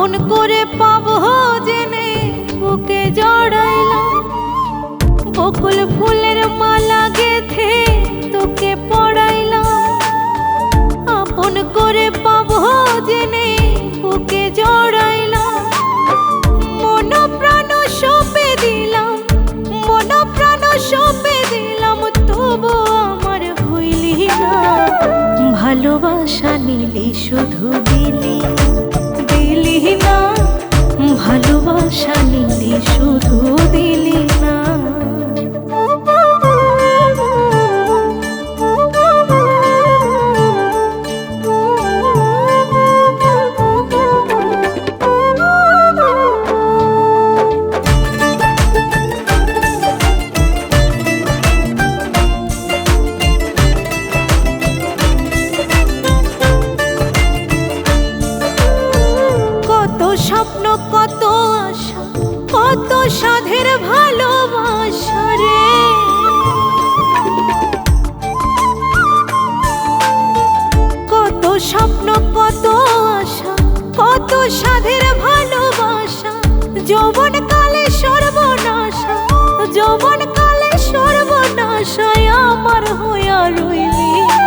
আপন করে পাবো জেনে বুকে জড়াইলাম, বকুল ফুলের মালা গেথে তোকে পড়াইলাম। আপন করে পাবো জেনে বুকে জড়াইলাম, মন প্রাণ সঁপে দিলাম, মন প্রাণ সঁপে দিলাম, তবু আমার হইলি না। ভালোবাসা নিলি শুধু দিলি না, দিলি না, ভালোবাসা নিলি শুধু দিলি না। স্বপ্ন কত আশা, কত সাধের ভালোবাসা রে, কত স্বপ্ন কত আশা, কত সাধের ভালোবাসা। যৌবন কালে সর্বনাশা, যৌবন কালে সর্বনাশায় আমার হইয়া রইলি না।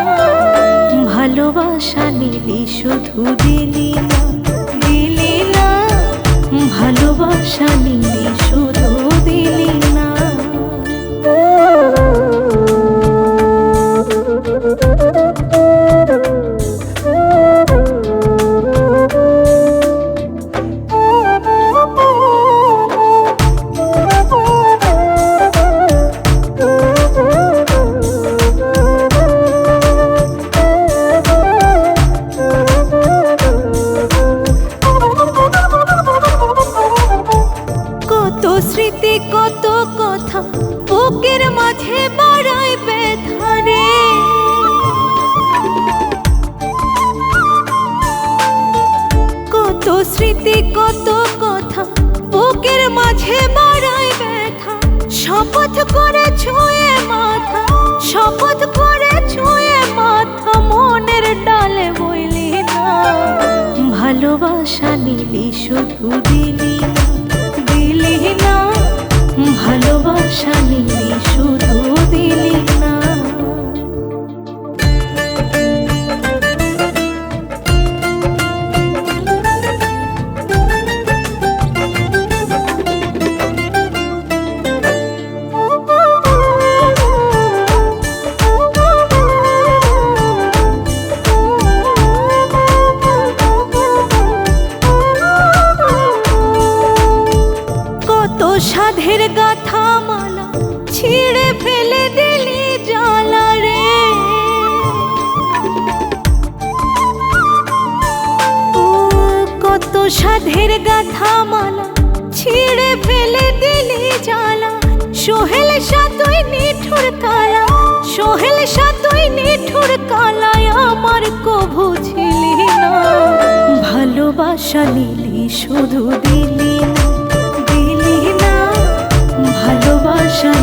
ভালোবাসা নিলি শুধু দিলি না, দিলি না, ভালোবাসা নিলি শুধু দিলি না। স্মৃতি কত কথা বুকের মাঝে বাড়ায় ব্যথা রে, কত স্মৃতি কত কথা বুকের মাঝে বাড়ায় ব্যথা। শপথ করে ছুঁয়ে মাথা, শপথ করে ছুঁয়ে মাথা, মনের ডালে বইলি না। ভালোবাসা নিলি শুধু দিলি না, দিলি না, ভালোবাসা নিলি শুধু দিলি না। সাধের গাথা মালা ছিঁড়ে ফেলে দিলি জ্বালা রে, কত সাধের গাথা মালা ছিঁড়ে ফেলে দিলি জ্বালা। সোহেল সাতুই নিঠুর কালা, সোহেল সাতুই নিঠুর কালায় আমার কভু ছিলি না। ভালোবাসা নিলি শুধু দিলি না, দিলি না, ভালোবাসা